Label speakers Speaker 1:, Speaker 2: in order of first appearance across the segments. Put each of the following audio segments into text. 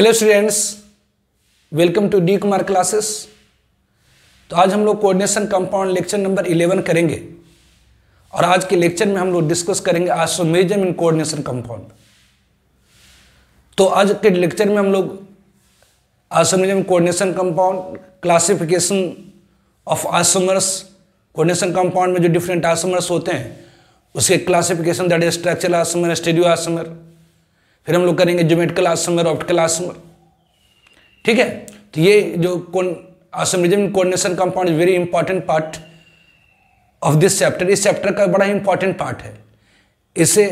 Speaker 1: Hello students, welcome to D Kumar classes. तो आज हम लोग कोऑर्डिनेशन कंपाउंड लेक्चर नंबर 11 करेंगे और आज के लेक्चर में हम लोग डिस्कस करेंगे आइसोमेरिज्म इन कोऑर्डिनेशन कंपाउंड। तो आज के लेक्चर में हम लोग isomerism coordination compound, classification of isomers, coordination compound में जो डिफरेंट आइसोमर्स होते हैं उसके classification, that is structural isomer, stereo isomer. फिर हम लोग करेंगे ज्योमेट्रिकल आइसोमर, ऑप्टिकल आइसोमर। ठीक है, तो ये जो isomerism in coordination compound is very important part of this chapter. इस चैप्टर का बड़ा इंपॉर्टेंट पार्ट है। इसे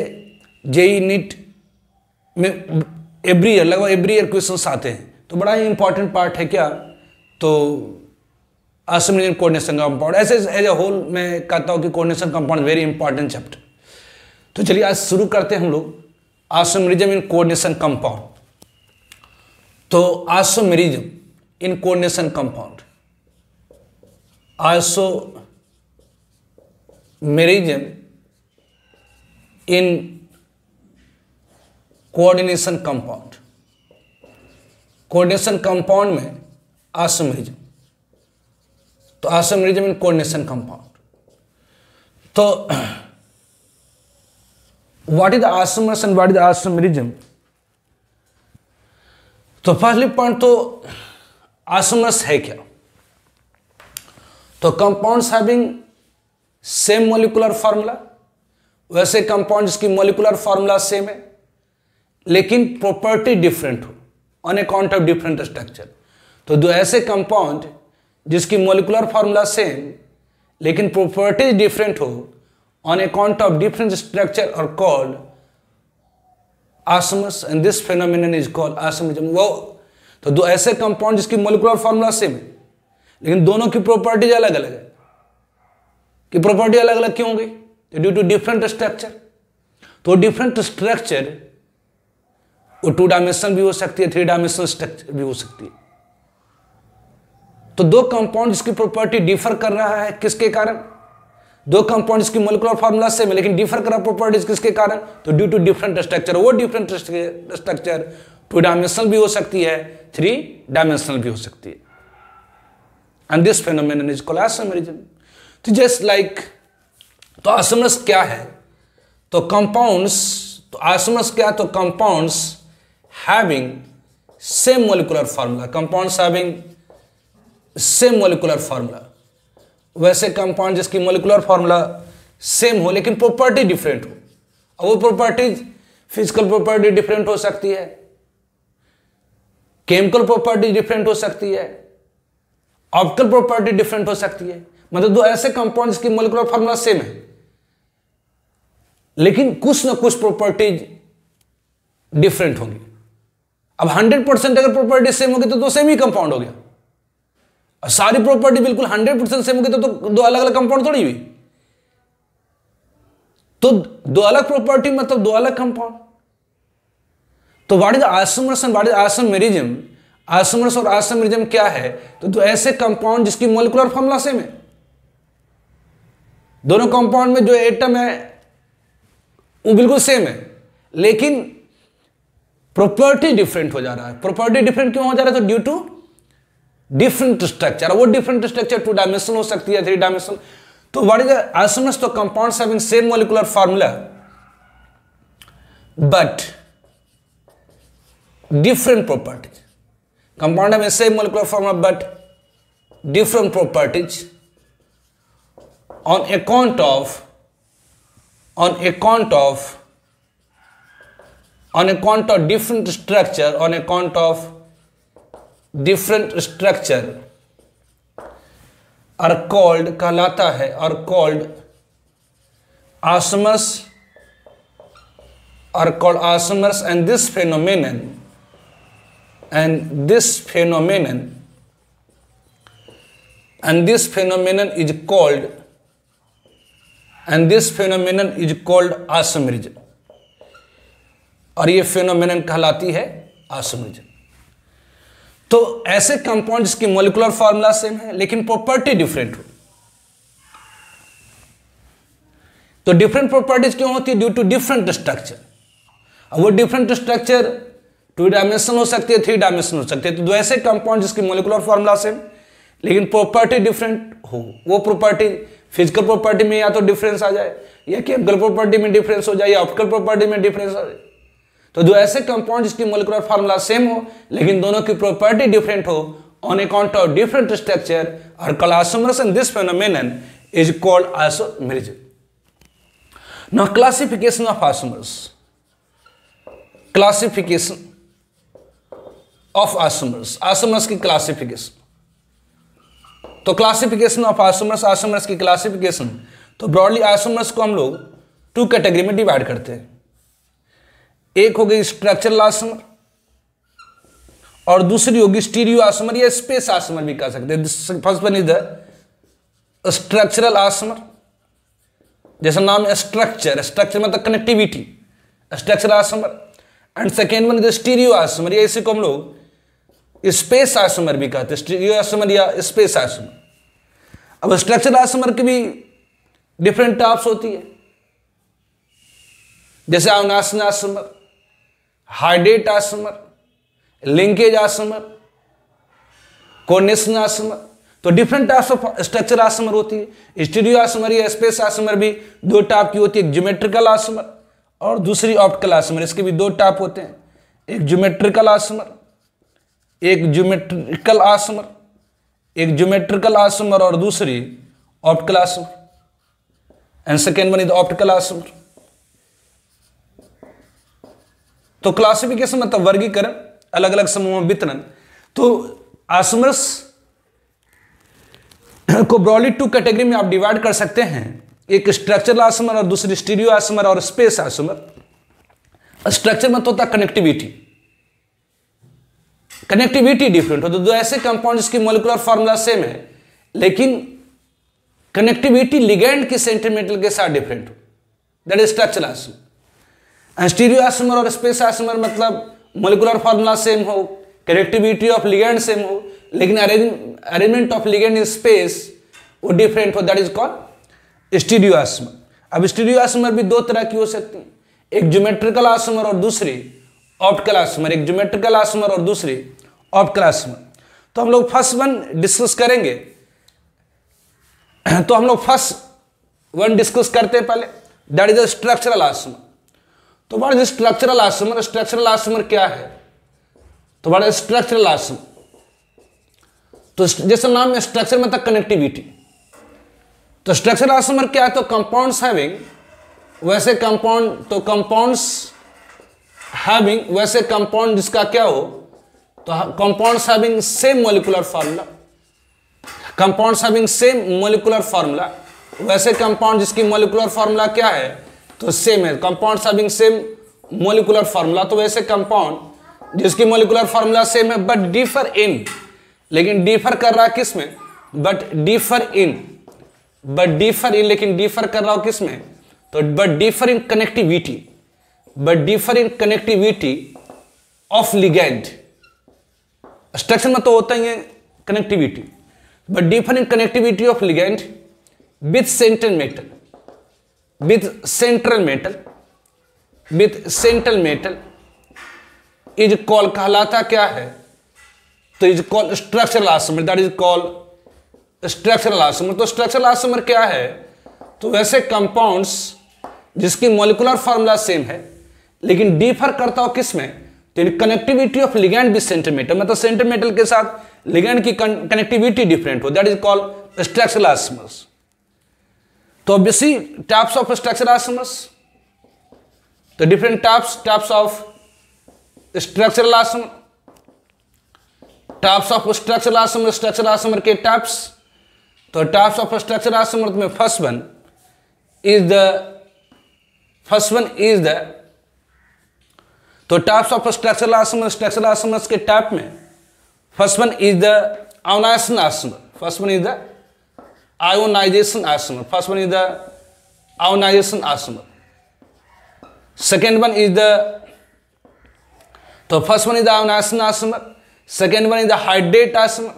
Speaker 1: जेई नीट में एवरी ईयर, लगभग एवरी ईयर क्वेश्चंस आते हैं, तो बड़ा ही इंपॉर्टेंट पार्ट है क्या, तो आइसोमेरिज्म कोऑर्डिनेशन कंपाउंड। ऐसे एज ए होल मैं कहता हूँ कि coordination compound very important chapter. तो चलिए आज शुरू करते हैं हम लोग आइसोमेरिज्म इन कोऑर्डिनेशन कंपाउंड। तो isomerism in coordination compound, isomerism in coordination compound, coordination compound में आइसोमेरिज्म, तो आइसोमेरिज्म इन कोऑर्डिनेशन कंपाउंड। तो what is the isomers and what is the isomerism? तो फर्स्टली पॉइंट, तो आइसोमर्स है क्या? तो compounds having same molecular formula, वैसे compound जिसकी मॉलिक्यूलर फार्मूला सेम है लेकिन प्रॉपर्टी डिफरेंट हो on account of different structure. तो दो ऐसे कंपाउंड जिसकी मॉलिक्यूलर फार्मूला सेम लेकिन प्रॉपर्टीज डिफरेंट हो on account of different structure are called isomers, and this phenomenon is called isomerism। वो तो दो ऐसे कंपाउंड जिसकी मॉलिक्यूलर फार्मूला सेम है लेकिन दोनों की प्रॉपर्टीज अलग अलग है। कि प्रॉपर्टी अलग अलग क्यों होगी? तो ड्यू टू डिफरेंट स्ट्रक्चर। तो डिफरेंट स्ट्रक्चर वो 2 डायमेंशनल भी हो सकती है, 3 डायमेंशनल स्ट्रक्चर भी हो सकती है। तो दो कंपाउंड जिसकी प्रॉपर्टी डिफर कर रहा है, किसके कारण? दो कंपाउंड्स की मॉलिक्यूलर फार्मूला सेम है लेकिन डिफर कर रहा प्रॉपर्टीज, किसके कारण? तो ड्यू टू डिफरेंट स्ट्रक्चर। वो डिफरेंट स्ट्रक्चर 2 डायमेंशनल भी हो सकती है, 3 डायमेंशनल भी हो सकती है। And this phenomenon is called isomerism. तो जस्ट लाइक, तो आइसोमर्स क्या है? तो कंपाउंड्स, तो आइसोमर्स क्या है? तो compounds having same molecular formula, compounds having same molecular formula, वैसे कंपाउंड जिसकी मॉलिक्यूलर फार्मूला सेम हो लेकिन प्रॉपर्टी डिफरेंट हो। अब वो प्रॉपर्टीज फिजिकल प्रॉपर्टी डिफरेंट हो सकती है, केमिकल प्रॉपर्टी डिफरेंट हो सकती है, ऑप्टिकल प्रॉपर्टी डिफरेंट हो सकती है। मतलब दो ऐसे कंपाउंड जिसकी मॉलिक्यूलर फार्मूला सेम है लेकिन कुछ ना कुछ प्रॉपर्टीज डिफरेंट होंगी। अब 100% अगर प्रॉपर्टी सेम होगी तो सेम ही कंपाउंड हो गया। और सारी प्रॉपर्टी बिल्कुल 100% सेम होगी तो दो अलग अलग कंपाउंड थोड़ी हुई। तो दो अलग प्रॉपर्टी मतलब दो अलग कंपाउंड। तो what is isomers and what is isomerism? Isomers और आइसोमेरिज्म क्या है? तो दो ऐसे कंपाउंड जिसकी मॉलिक्यूलर फार्मूला सेम है। दोनों कंपाउंड में जो एटम है वो बिल्कुल सेम है लेकिन प्रॉपर्टी डिफरेंट हो जा रहा है। प्रॉपर्टी डिफरेंट क्यों हो जा रहा है? तो ड्यू टू डिफरेंट स्ट्रक्चर। वो डिफरेंट स्ट्रक्चर 2 डायमेंशनल हो सकती है, 3 डायमेंशनल। तो व्हाट इज आइसोमर्स? तो compounds having same molecular formula but different properties. Compound having same molecular formula but different properties on account of different structure, on account of different structure are called, कहलाता है, are called isomers, are called isomers, and this phenomenon is called isomerism. और ये phenomenon कहलाती है isomerism. तो ऐसे compound जिसकी molecular formula same है लेकिन प्रॉपर्टी डिफरेंट हो। तो डिफरेंट प्रॉपर्टीज क्यों होती है? Due to different structure. अब वो डिफरेंट स्ट्रक्चर 2 डायमेंशन हो सकती है, 3 डायमेंशन हो सकती है। तो दो ऐसे कंपाउंड जिसकी मोलिकुलर फॉर्मूला सेम लेकिन प्रॉपर्टी डिफरेंट हो, वो प्रॉपर्टी फिजिकल प्रॉपर्टी में या तो डिफरेंस आ जाए, या केमिकल प्रॉपर्टी में डिफरेंस हो जाए, या ऑप्टिकल प्रॉपर्टी में डिफरेंस आ जाए। तो दो ऐसे कंपाउंड जिसकी मोलिकुलर फॉर्मूला सेम हो लेकिन दोनों की प्रॉपर्टी डिफरेंट हो on account of different structure are called isomers, and this phenomenon is called isomerism. Now classification of isomers, classification of isomers, isomers की क्लासिफिकेशन। तो क्लासिफिकेशन ऑफ आइसोमर्स, आइसोमर्स की classification. तो broadly isomers को हम लोग 2 category में divide करते हैं। एक हो गई स्ट्रक्चरल आइसोमर और दूसरी होगी स्टीरियो आइसोमर या स्पेस आइसोमर भी कह सकते हैं। First one is the structural isomer, जैसा नाम है स्ट्रक्चर, स्ट्रक्चर मतलब connectivity, structural isomer. And second one is the stereo isomer, या इसी को हम लोग स्पेस आइसोमर भी कहते हैं, स्टीरियो आइसोमर या स्पेस आइसोमर। अब स्ट्रक्चरल आइसोमर की भी डिफरेंट टाइप्स होती है, जैसे ionisation isomer, hydrate isomer, linkage isomer, coordination isomer. तो different types of structure isomer होती है। स्टीरियो आइसोमर या स्पेस आइसोमर भी 2 टाइप की होती है, एक ज्योमेट्रिकल आइसोमर और दूसरी ऑप्टिकल आइसोमर। इसके भी 2 टाइप होते हैं, एक ज्योमेट्रिकल आइसोमर, एक ज्योमेट्रिकल आइसोमर, एक ज्योमेट्रिकल आइसोमर और दूसरी optical isomer, and second one is optical isomer. तो क्लासिफिकेशन मतलब वर्गीकरण, अलग अलग समूहों में वितरण। तो आइसोमर्स को ब्रॉडली 2 कैटेगरी में आप डिवाइड कर सकते हैं, एक स्ट्रक्चरल आइसोमर और दूसरी स्टीरियो आइसोमर और स्पेस आइसोमर। स्ट्रक्चर मतलब होता है कनेक्टिविटी, कनेक्टिविटी डिफरेंट हो। तो दो ऐसे कंपाउंड जिसकी मोलिकुलर फॉर्मूला सेम है लेकिन कनेक्टिविटी लिगैंड की सेंटीमीटर के साथ डिफरेंट हो, that is structural isomer. Stereo isomer और स्पेस आइसोमर मतलब मोलिकुलर फॉर्मूला सेम हो, कनेक्टिविटी ऑफ लिगैंड सेम हो, लेकिन arrangement of ligand in space वो डिफरेंट हो, that is called stereo isomer. अब स्टीरियो आइसोमर भी 2 तरह की हो सकती है, एक ज्योमेट्रिकल आइसोमर और दूसरी ऑप्टिकल आइसोमर, एक ज्योमेट्रिकल आइसोमर और दूसरी ऑप्टिकल आइसोमर। तो हम लोग फर्स्ट वन डिस्कस करेंगे। तो हम लोग फर्स्ट वन डिस्कस करते हैं पहले, that is the structural isomer. तो बड़ा स्ट्रक्चरल आइसोमर, स्ट्रक्चरल आइसोमर क्या है? तो बड़ा स्ट्रक्चरल आइसोमर, तो जैसे नाम में स्ट्रक्चर मतलब कनेक्टिविटी। तो स्ट्रक्चरल आइसोमर क्या है? तो कंपाउंड्स हैविंग, वैसे कंपाउंड, तो कंपाउंड्स हैविंग वैसे कंपाउंड जिसका क्या हो, तो compounds having same molecular formula, compounds having same molecular formula, वैसे कंपाउंड जिसकी मॉलिक्यूलर फार्मूला क्या है? तो सेम है, compounds having same molecular formula. तो वैसे कंपाउंड जिसकी मॉलिक्यूलर फार्मूला सेम है बट डिफर इन, लेकिन डिफर कर रहा है किस में? बट डिफर इन, लेकिन डिफर कर रहा हो किस में? तो but differ in connectivity, but differ in connectivity of ligand. Structure में तो होता ही है connectivity, but differ in connectivity of ligand with central metal, with central metal is called, कहलाता क्या है? तो is called structural isomer, that is called structural isomer. तो structural isomer क्या है? तो वैसे कंपाउंड्स जिसकी मॉलिक्यूलर फार्मूला सेम है लेकिन डिफर करता हो किस में? तो connectivity of ligand with central metal, मतलब सेंट्रल मेटल के साथ लिगैंड की कनेक्टिविटी डिफरेंट हो, that is called structural isomers. तो obviously types of structural isomers, तो different types of structural isomer, types of structural isomer, structural isomer के types. तो types of structural isomer में first one is the, तो types of structural isomer, structural isomers के type में first one is the ionisation isomer, first one is the ionisation isomer, first one is the ionisation isomer. Second one is the, तो first one is the ionisation isomer, second one is the hydrate isomer,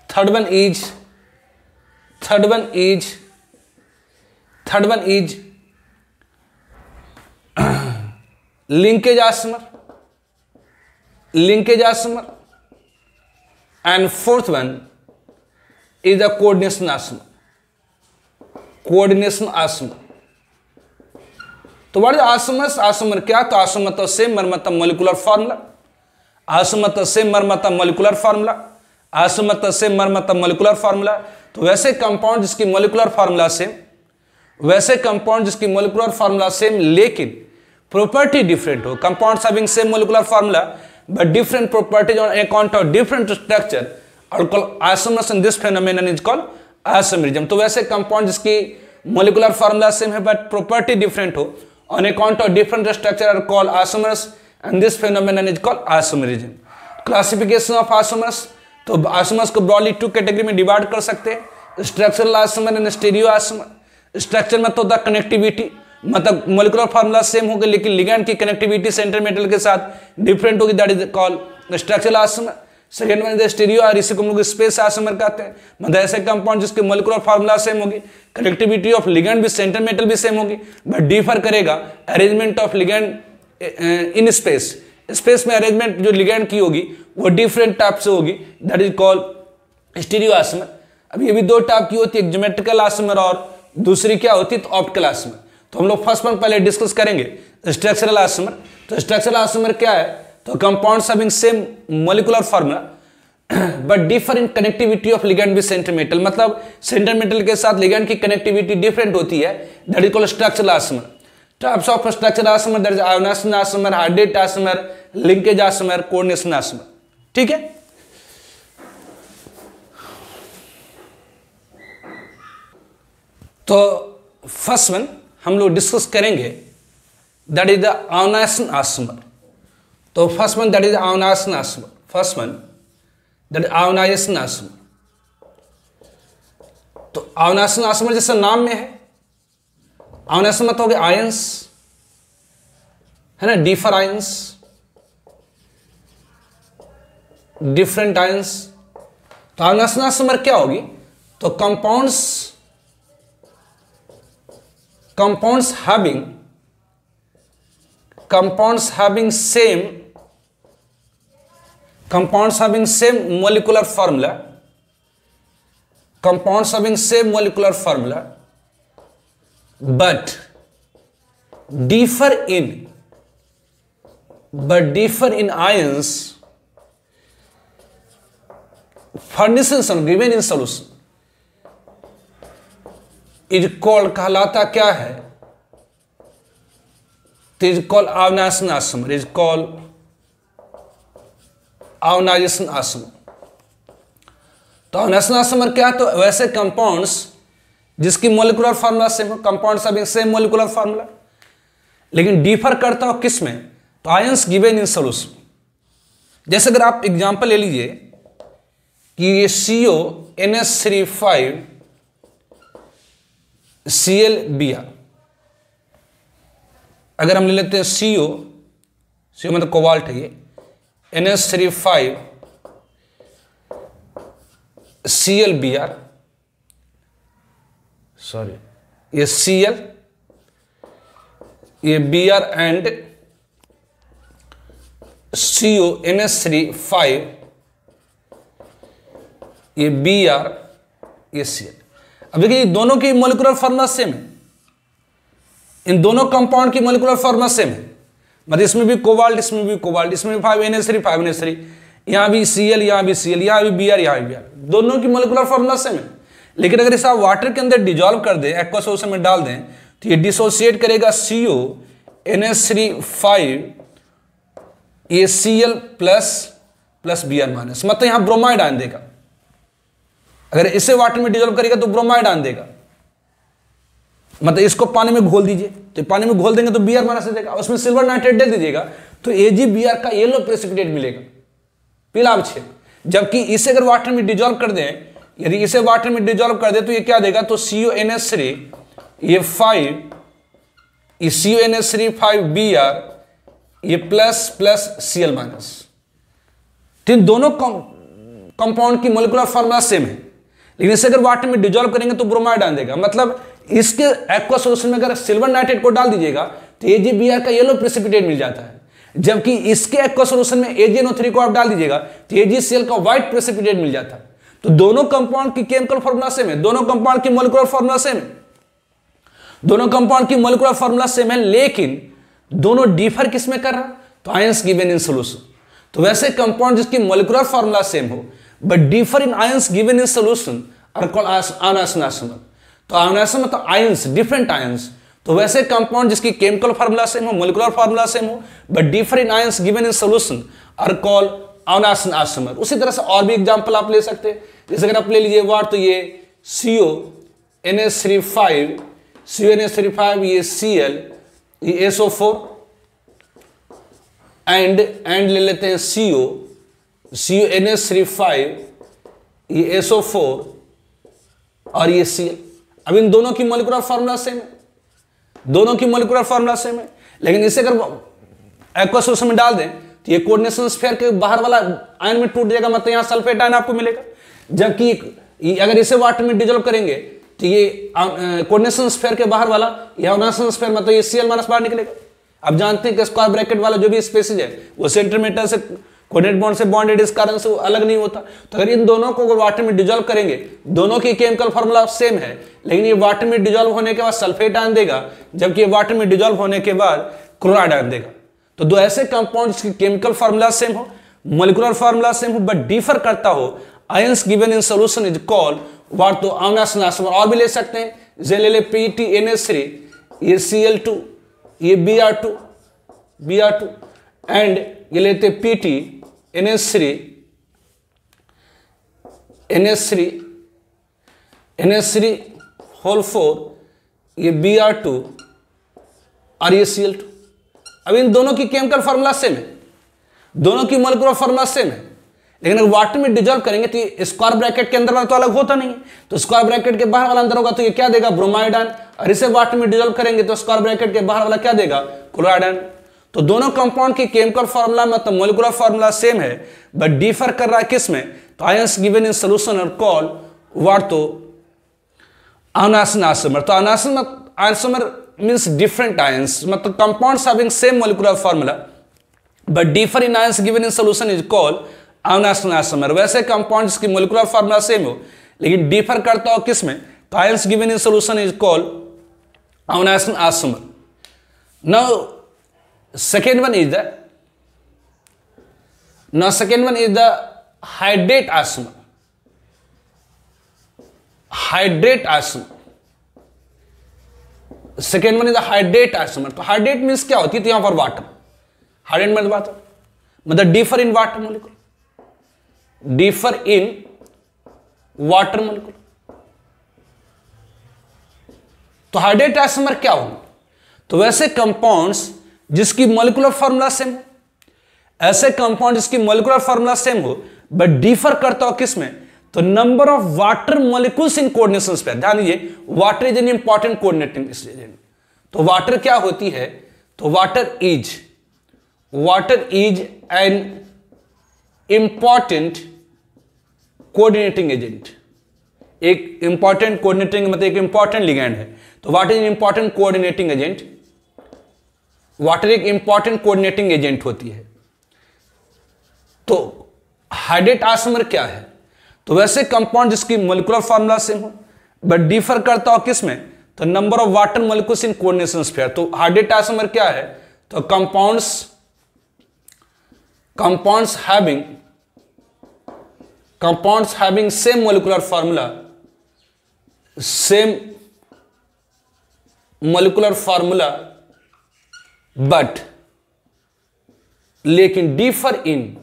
Speaker 1: third one is linkage isomer, and fourth one is the coordination isomer. तो what is isomers? Isomer क्या? तो isomer तो same मतलब molecular formula. isomer तो same मतलब molecular formula. isomer तो same मतलब molecular formula. तो वैसे कंपाउंड जिसकी molecular formula सेम, वैसे कंपाउंड जिसकी molecular formula सेम लेकिन property different हो. Compounds having same molecular formula but different properties on account of different structure are called isomers, and this phenomenon is called isomerism. तो वैसे compound जिसकी molecular formula same है but property different हो on account of different structure are called isomers, and this phenomenon is called isomerism. Classification of isomers, तो isomers को broadly two category में divide कर सकते हैं, structural isomer and stereo isomer. Structure में तो होता कनेक्टिविटी, मतलब मोलिकुलर फार्मूला सेम होगा लेकिन लिगैंड की कनेक्टिविटी सेंटर मेटल के साथ डिफरेंट होगी, that is called structural isomer. Second one stereo और इसी को हम लोग स्पेस आइसोमर कहते हैं, मतलब ऐसे कंपाउंड जिसके मोलिकुलर फार्मूला सेम होगी, कनेक्टिविटी ऑफ लिगैंड भी सेंटर मेटल भी सेम होगी, बट डिफर करेगा arrangement of ligand in space. Space में अरेंजमेंट जो लिगैंड की होगी वो डिफरेंट टाइप से होगी, that is called stereo isomer. अब ये भी दो टाइप की होती है, एक ज्योमेट्रिकल आइसोमर और दूसरी क्या होती है तो ऑप्टिकल आइसोमर. तो हम लोग फर्स्ट वन पहले डिस्कस करेंगे स्ट्रक्चरल आइसोमर. तो स्ट्रक्चरल आइसोमर क्या है? तो compounds having same molecular formula but differ in connectivity of ligand with centre metal, मतलब सेंटर मेटल के साथ लिगैंड की कनेक्टिविटी डिफरेंट होती है, that is called structural isomer. Types of structural isomer that is ionisation isomer, hydrate isomer, linkage isomer, coordination isomer. ठीक है. तो first one हम लोग डिस्कस करेंगे that is the ionisation isomer. तो first one that is ionisation isomer. First one that ionisation isomer. तो ionisation isomer जैसे नाम में है, आयोनाइजेशन मतलब हो गया आयंस, है ना, डिफर आयंस, डिफरेंट आयंस. तो आयोनाइजेशन आइसोमर क्या होगी? तो compounds having same molecular formula, but differ in ions furnishing given in solution is called, कहलाता क्या है? तो is called ionisation isomer. Is called ionisation isomer. तो आयोनाइजेशन आइसोमर क्या है? तो वैसे कंपाउंड्स जिसकी मोलिकुलर फार्मूला सेम हो, compounds having same molecular formula, लेकिन डिफर करता हो किस में? तो आयंस गिवन इन सोल्यूशन. जैसे अगर आप एग्जांपल ले लीजिए कि ये CONH3 ClBr, अगर हम ले लेते हैं CO मतलब कोबाल्ट है, ये NH3 ClBr, सॉरी ये Cl, ये Br एंड CONH3 ये Br ये Cl. अब देखिए दोनों की मोलिकुलर फार्मूला सेम है, इन दोनों कंपाउंड की मोलिकुलर फार्मूला सेम है, मतलब इसमें भी कोबाल्ट, इसमें भी कोबाल्ट, इसमें भी 5NH3, यहाँ भी Cl, यहाँ भी Cl, यहाँ भी Br, यहाँ भी Br, दोनों की मोलिकुलर फार्मूला सेम है. लेकिन अगर इसे आप वाटर के अंदर डिजॉल्व कर दें, एक्वा सॉल्यूशन में डाल दें, तो ये डिसोसिएट करेगा CONH3 ये Cl प्लस Br माइनस, मतलब यहाँ ब्रोमाइड आयन देगा. अगर इसे वाटर में डिजोल्व करेगा तो ब्रोमाइड आयन देगा, मतलब इसको पानी में घोल दीजिए, तो पानी में घोल देंगे तो Br माइनस देगा, उसमें सिल्वर नाइट्रेट डाल दीजिएगा तो AgBr का येलो प्रेसिपिटेट मिलेगा, पीला अवक्षेप. जबकि इसे अगर वाटर में डिजोल्व कर दें, यदि इसे वाटर में डिजोल्व कर दे तो ये क्या देगा? तो CONH3 ये 5 ये CONH3 5Br ये प्लस Cl माइनस. तो इन दोनों कंपाउंड की मोलिकुलर फार्मूला सेम है, लेकिन इसे अगर वाटर में डिजोल्व करेंगे तो ब्रोमाइड आयन देगा. मतलब इसके एक्वा सॉल्यूशन में अगर सिल्वर नाइट्रेट को डाल दीजिएगा तो AgBr का येलो प्रेसिपिटेट मिल जाता है, जबकि इसके एक्वा सॉल्यूशन में AgNO3 को आप डाल दीजिएगा तो AgCl का व्हाइट प्रेसिपिटेट मिल जाता है। तो दोनों कंपाउंड की केमिकल फॉर्मूला सेम है, दोनों कंपाउंड की मॉलिक्यूलर फॉर्मूला सेम है, दोनों कंपाउंड की मॉलिक्यूलर फॉर्मूला सेम है, लेकिन दोनों डिफर किसमें कर रहा, तो आयंस गिवन इन सॉल्यूशन। तो वैसे कंपाउंड जिसकी मॉलिक्यूलर फॉर्मूला सेम हो but differ in ions given in solution are called ion isomer. तो अनआइसोमर मतलब आयंस, डिफरेंट आयंस। तो वैसे कंपाउंड जिसकी केमिकल फॉर्मूला सेम हो, मॉलिक्यूलर फॉर्मूला सेम हो but differ in ions given in solution are called ion isomer. उसी तरह से और भी एग्जांपल आप ले सकते हैं, जैसे अगर आप ले लीजिए वाट, तो ये CONH3 ये Cl, ये SO4 एंड ले लेते हैं CONH3 ये SO4 और ये Cl। अब इन दोनों की मॉलिक्यूलर फॉर्मूला सेम है, दोनों की मॉलिक्यूलर फॉर्मूला सेम है, लेकिन इसे अगर एक्वा सॉल्यूशन में डाल दें तो ये कोऑर्डिनेशन स्फीयर के बाहर वाला आयन में टूट जाएगा, मतलब यहां सल्फेट आयन आपको मिलेगा। जबकि अगर इसे वाटर में डिजोल्व करेंगे तो ये कोऑर्डिनेशन स्फीयर के बाहर वाला या अनआइसोमर स्फीयर मतलब ये Cl- बाहर निकलेगा। आप जानते हैं कि स्क्वायर ब्रैकेट वाला जो भी स्पेसिस है वो सेंटीमीटर से कोऑर्डिनेट बॉन्ड से बॉन्डेड, इस कारण से वो अलग नहीं होता। तो अगर इन दोनों को वाटर में डिजोल्व करेंगे, दोनों की केमिकल फॉर्मूला सेम है, लेकिन ये वाटर में डिजोल्व होने के बाद सल्फेट आयन देगा, जबकि ये वाटर में डिजोल्व होने के बाद क्लोराइड आयन देगा। तो दो ऐसे कंपाउंड जिसकी केमिकल फॉर्मूला सेम हो, मॉलिक्यूलर फॉर्मूला सेम हो बट डिफर करता हो, ions given in solution is called what, तो अनआइसोमर। और भी ले सकते हैं, जैसे ले ले PTNH3 ये Cl2 ये Br2 एंड ये लेते NH3 होल 4 ये Br2 और ये Cl2। अब इन दोनों की केमिकल फॉर्मूला सेम है, दोनों की मॉलिक्यूलर फॉर्मूला सेम है, लेकिन अगर वाटर में डिजोल्व करेंगे तो स्क्वायर ब्रैकेट के अंदर वाला तो अलग होता नहीं है, तो स्क्वायर ब्रैकेट के बाहर वाला अंदर होगा, तो ये क्या देगा, ब्रोमाइड आयन। और इसे वाटर में डिजोल्व करेंगे तो स्क्वायर ब्रैकेट के बाहर वाला क्या देगा, क्लोराइड आयन। तो दोनों कंपाउंड की केमिकल फॉर्मूला मतलब मॉलिक्यूलर फॉर्मूला सेम है बट डिफर कर रहा है किसमें, तो ions given in solution are called what, तो अनआइसोमर। तो अनआइसोमर मींस डिफरेंट आयंस, मतलब compounds having same molecular formula but differ in ions given in solution is called ion isomer. वैसे कंपाउंड जिसकी मॉलिक्यूलर फॉर्मूला सेम हो लेकिन differ करता हो किसमें, तो ions given in solution is called ion isomer. Now second one is the hydrate isomer. Second one is the hydrate isomer. तो hydrate means क्या होती है, तो यहां पर वाटर, hydrate मतलब वाटर, मतलब differ in water molecule, differ in water molecule. तो हाइड्रेट आइसोमर क्या होगा, तो वैसे कंपाउंड्स जिसकी मॉलिक्यूलर फॉर्मूला सेम हो, ऐसे कंपाउंड जिसकी मॉलिक्यूलर फॉर्मूला सेम हो बट डिफर करता हो किसमें, तो number of water molecules in coordination sphere. ध्यान दीजिए, water is an important coordinating agent. तो वाटर क्या होती है, तो water is an important coordinating agent. एक इंपॉर्टेंट कोऑर्डिनेटिंग मतलब एक इंपॉर्टेंट लिगैंड है, तो water is important coordinating agent. Water एक इंपॉर्टेंट कोऑर्डिनेटिंग एजेंट होती है। तो हाइड्रेट आइसोमर क्या है, तो वैसे कंपाउंड जिसकी मॉलिक्यूलर फॉर्मूला सेम हो बट डिफर करता हो किसमें, तो number of water molecules in coordination sphere. तो हाइड्रेट आइसोमर क्या है, तो compounds having same molecular formula but लेकिन differ in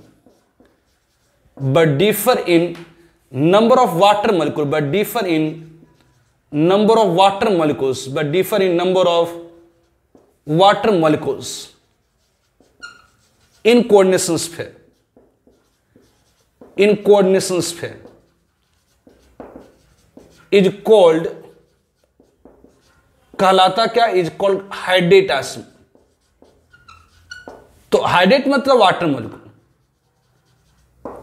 Speaker 1: number of water molecule but differ in number of water molecules in coordination sphere is called, कहलाता क्या, is called hydrate isomer. तो hydrate मतलब water molecule.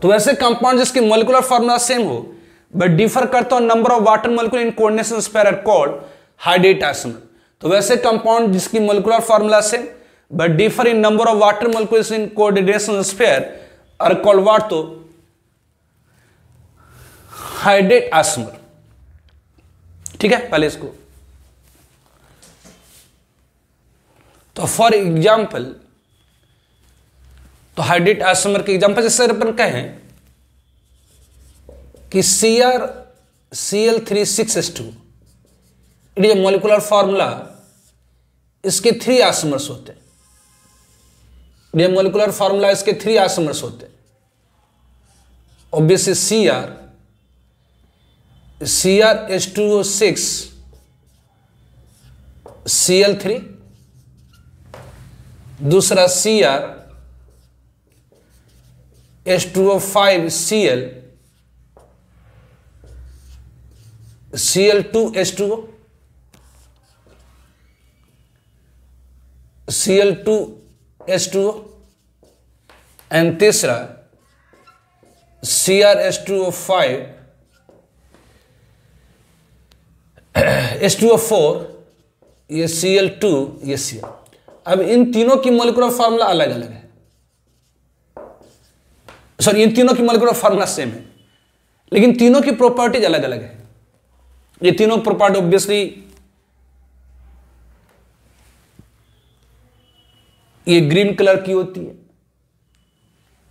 Speaker 1: तो वैसे compound जिसकी molecular formula same हो but differ करता हो number of water molecule in coordination sphere are called hydrate isomer. तो वैसे कंपाउंड जिसकी मोलिकुलर फॉर्मूला से but differ in number of water molecules in coordination sphere are called what, तो hydrate isomer. ठीक है, पहले इसको तो फॉर एग्जाम्पल, तो हाइड्रेट आइसोमर के एग्जाम्पल जैसे अपन कहें कि CrCl3 6s2 it is molecular formula, इसके 3 आइसोमर्स होते हैं। ये मोलिकुलर फॉर्मूला इसके 3 आइसोमर्स होते हैं। ऑब्वियसली CrH2O6 Cl3, दूसरा CrH2O5 Cl2H2O एंड तीसरा CrH2O5 H2O4 ये Cl2 ये Cl। अब इन तीनों की मोलिकुलर फार्मूला अलग अलग है, सॉरी इन तीनों की मोलिकुलर फार्मूला सेम है, लेकिन तीनों की प्रॉपर्टीज अलग अलग है। ये तीनों प्रॉपर्टी ऑब्वियसली ये ग्रीन कलर की होती है,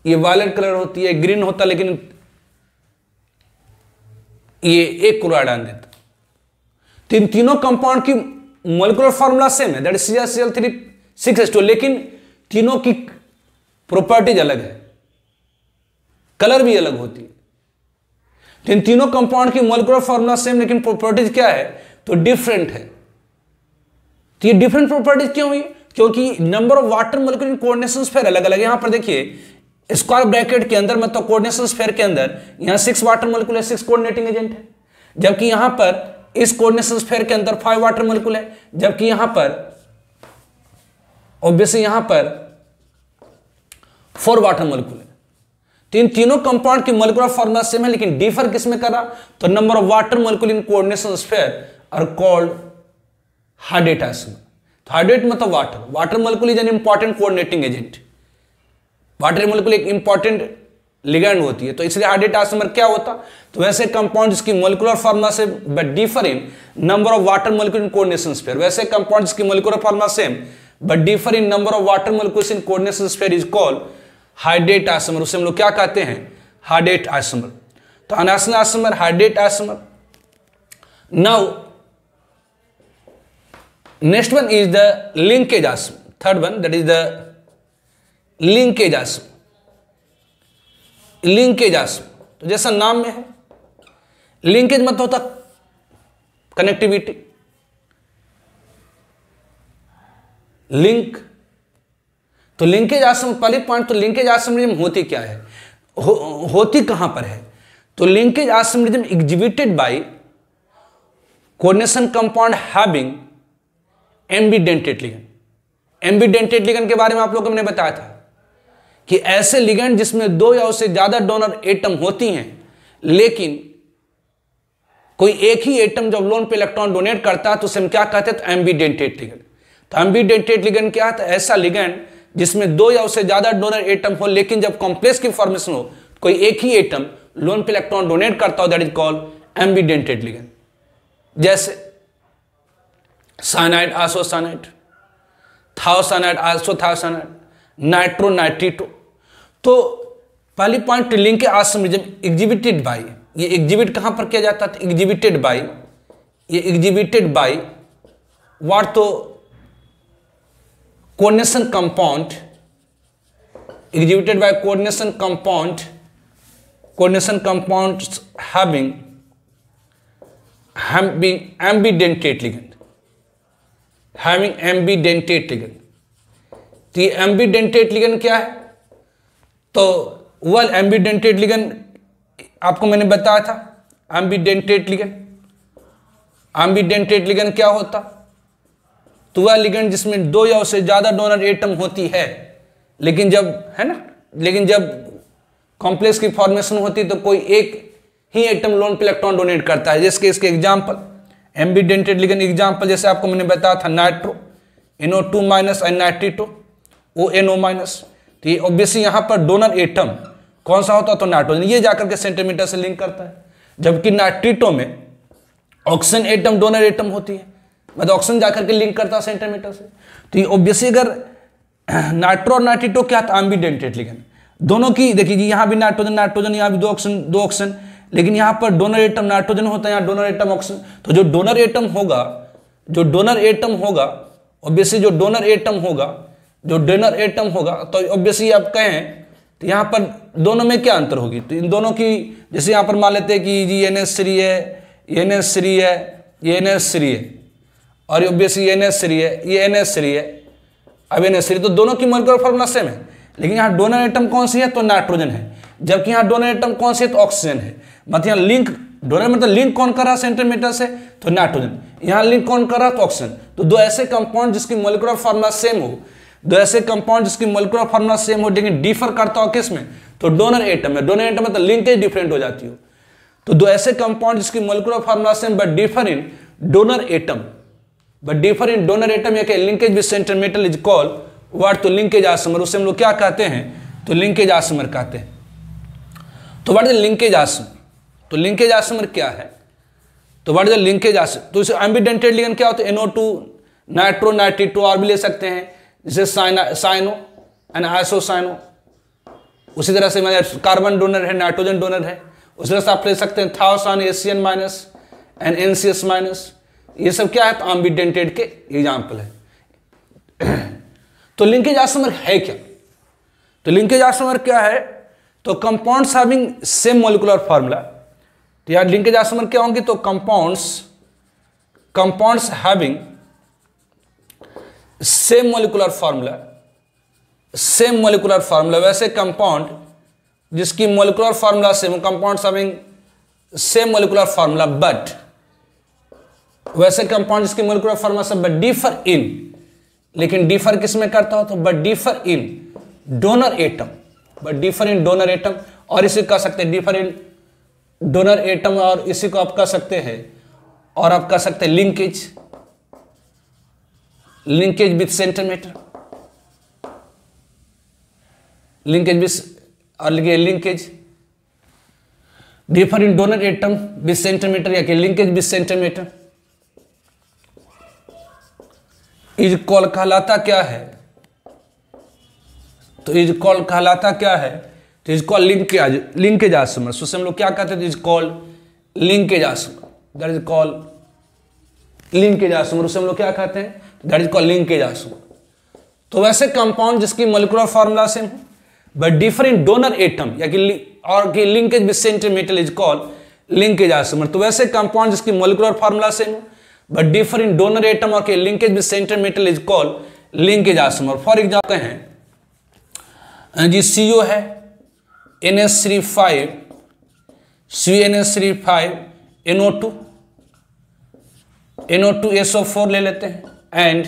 Speaker 1: ये वायलेट कलर होती है, ग्रीन होता लेकिन ये एक क्लोराइड देता। तो इन तीनों कंपाउंड की मोलिकुलर फार्मूला सेम है, दैट इज CrCl3 6s2, लेकिन तीनों की प्रॉपर्टीज अलग है, कलर भी अलग होती है। तो इन तीनों कंपाउंड की मोलिकुलर फार्मूला सेम, लेकिन प्रॉपर्टीज क्या है, तो डिफरेंट है। तो ये डिफरेंट प्रॉपर्टीज क्यों हुई, क्योंकि number of water molecule in coordination sphere अलग अलग है। यहां पर देखिए स्क्वायर ब्रैकेट के अंदर मतलब कोऑर्डिनेशन स्फीयर के अंदर यहां 6 वाटर मोलिक्यूल है, 6 कोऑर्डिनेटिंग एजेंट है, जबकि यहां पर इस कोऑर्डिनेशन स्फीयर के अंदर 5 वाटर मोलिक्यूल है, जबकि यहां पर ऑब्वियसली यहां पर 4 वाटर मोलिक्यूल है। तो इन तीनों कंपाउंड की मोलिकुलर फार्मूला सेम है, लेकिन डिफर किसमें कर रहा, तो number of water molecule in coordination sphere are called hydrate isomer. तो हाइड्रेट मतलब water, water molecule is an important coordinating agent, water molecule एक इंपॉर्टेंट लिगैंड होती है, तो इसलिए हाइड्रेट आइसोमर क्या होता, तो वैसे कंपाउंड जिसकी मोलिकुलर फार्मूला से but differ in number of water molecule in coordination sphere, वैसे कंपाउंड जिसकी molecular formula same but differ in number of water molecules in coordination sphere is called hydrate isomer. उसे हम लोग क्या कहते हैं, हाइड्रेट आइसोमर। तो anionic isomer, hydrate isomer. Now next one is the linkage isomer, third one that is the linkage isomer. Linkage isomer तो जैसा नाम में है, लिंकेज मतलब होता कनेक्टिविटी, लिंक। तो लिंकेज आइसोमर पहले पॉइंट, तो लिंकेज आइसोमरिज्म होती क्या है, होती कहां पर है, तो linkage isomerism exhibited by coordination compound having ambidentate ligand. Ambidentate ligand के बारे में आप लोगों को मैंने बताया था कि ऐसे लिगेंड जिसमें 2 या उससे ज्यादा डोनर एटम होती हैं, लेकिन कोई एक ही एटम जब लोन पे इलेक्ट्रॉन डोनेट करता है तो उसे हम क्या कहते हैं, तो एम्बिडेंटेड लिगेंड। तो एम्बिडेंटेड लिगेंड क्या है, तो ऐसा लिगेंड जिसमें 2 या उससे ज्यादा डोनर एटम हो, लेकिन जब कॉम्प्लेक्स की फॉर्मेशन हो कोई एक ही atom lone pair electron donate करता हो, that is called ambidentate ligand. जैसे साइनाइड आइसोसाइनाइड, थायोसाइनाइड आइसोथायोसाइनाइड, नाइट्रो नाइट्रिटो। तो पहली point, linkage isomerism exhibited by, ये एग्जिबिट कहां पर किया जाता है, एग्जिबिटेड बाय, ये एग्जिबिटेड बाय व्हाट, तो coordination compound, exhibited by coordination compounds having ambidentate ligand, having ambidentate ligand। तो ये ambidentate ligand क्या है, तो वह ambidentate ligand आपको मैंने बताया था, ambidentate ligand क्या होता, तो वह लिगेंड जिसमें 2 या उससे ज्यादा डोनर एटम होती है, लेकिन जब है ना, लेकिन जब कॉम्प्लेक्स की फॉर्मेशन होती है तो कोई एक ही atom lone pair electron donate करता है। जैसे इसके एम्बीडेंटेड लिगेंड एग्जांपल जैसे आपको मैंने बताया था nitro NO2 minus and nitrito ONO minus. तो ये ऑब्वियसली यहाँ पर डोनर एटम कौन सा होता है तो नाइट्रोजन, ये जाकर के सेंटीमीटर से लिंक करता है, जबकि नाइट्रिटो में ऑक्सीजन एटम डोनर एटम होती है, मतलब ऑक्सीजन जाकर के लिंक करता है सेंटीमीटर से। तो ये ऑब्वियसली अगर नाइट्रो और नाइट्रिटो क्या था एम्बीडेंटेड लिगेंड, दोनों की देखिए यहाँ भी नाइट्रोजन नाइट्रोजन, यहाँ भी दो ऑक्सीजन, लेकिन यहाँ पर डोनर एटम नाइट्रोजन होता है, यहाँ डोनर एटम ऑक्सीजन। तो जो डोनर एटम होगा ऑब्वियसली जो डोनर एटम होगा तो ऑब्वियसली आप कहें तो यहाँ पर दोनों में क्या अंतर होगी, तो इन दोनों की जैसे यहाँ पर मान लेते हैं कि जी NH3 है, ये NH3 है, ये NH3 है, और ऑब्वियसली ये NH3 है, ये NH3 है, अब NH3, तो दोनों की मॉलिक्यूलर फार्मूला सेम है, लेकिन यहाँ डोनर एटम कौन सी है तो नाइट्रोजन है, जबकि यहाँ डोनर एटम कौन सी है तो ऑक्सीजन है। मतलब यहाँ लिंक डोनर मतलब लिंक कौन कर रहा है सेंटीमीटर से तो नाइट्रोजन, यहाँ लिंक कौन कर रहा है तो ऑक्सीजन। तो दो ऐसे कंपाउंड जिसकी मॉलिक्यूलर फार्मूला सेम हो, दो ऐसे कंपाउंड जिसकी मॉलिक्यूलर फार्मूला सेम हो लेकिन डिफर करता हो किस में तो डोनर एटम में, डोनर एटम मतलब लिंकेज डिफरेंट हो जाती हो। तो दो ऐसे कंपाउंड जिसकी molecular formula same but differ in donor atom, या कि linkage with centimetre is called what तो लिंकेज आइसोमर, उसे हम लोग क्या कहते हैं तो लिंकेज आइसोमर कहते हैं। तो व्हाट इज लिंकेज आइसोमर, तो लिंकेज आइसोमर क्या है, तो व्हाट इज लिंकेज आइसोमर, तो इसे एम्बीडेंटेड लिगेंड क्या होता है NO2 नाइट्रो नाइट्रिटो, और भी ले सकते हैं जैसे साइनो एंड आइसोसाइनो। उसी तरह से मतलब कार्बन डोनर है, नाइट्रोजन डोनर है, उसी तरह से आप ले सकते हैं थाओसान ACN minus and NCS minus, ये सब क्या है तो एम्बीडेंटेड के एग्जाम्पल है। तो लिंकेज आइसोमर है क्या, तो लिंकेज आइसोमर क्या है तो compounds having same molecular formula. तो यार लिंकेज आइसोमर क्या होंगे तो compounds having same molecular formula, वैसे कंपाउंड जिसकी molecular formula same, compounds having same molecular formula but, वैसे कंपाउंड जिसकी मॉलिक्यूलर फार्मूला से बट डिफर इन, लेकिन डिफर किस में करता हो तो but differ in donor atom, और इसे कह सकते हैं डिफर इन डोनर एटम, और इसी को आप कह सकते हैं और आप कह सकते हैं linkage with centimetre, linkage differ in donor atom with centimetre या कि linkage with centimetre is call कहलाता क्या है, तो इज कॉल कहलाता क्या है तो इज कॉल लिंकेज आइसोमर। सो हम लोग क्या कहते हैं is called linkage isomer, that is called linkage isomer, उसे हम लोग क्या कहते हैं that is called linkage isomer. तो वैसे कंपाउंड जिसकी मॉलिक्यूलर फार्मूला सेम है but differ in donor atom या कि linkage with centimetre is called linkage isomer. तो वैसे कंपाउंड जिसकी मॉलिक्यूलर फार्मूला सेम है but differ in donor atom और के linkage with centimetre is called linkage isomer. For example हैं जी CO है NH3 NO2 SO4 ले लेते हैं एंड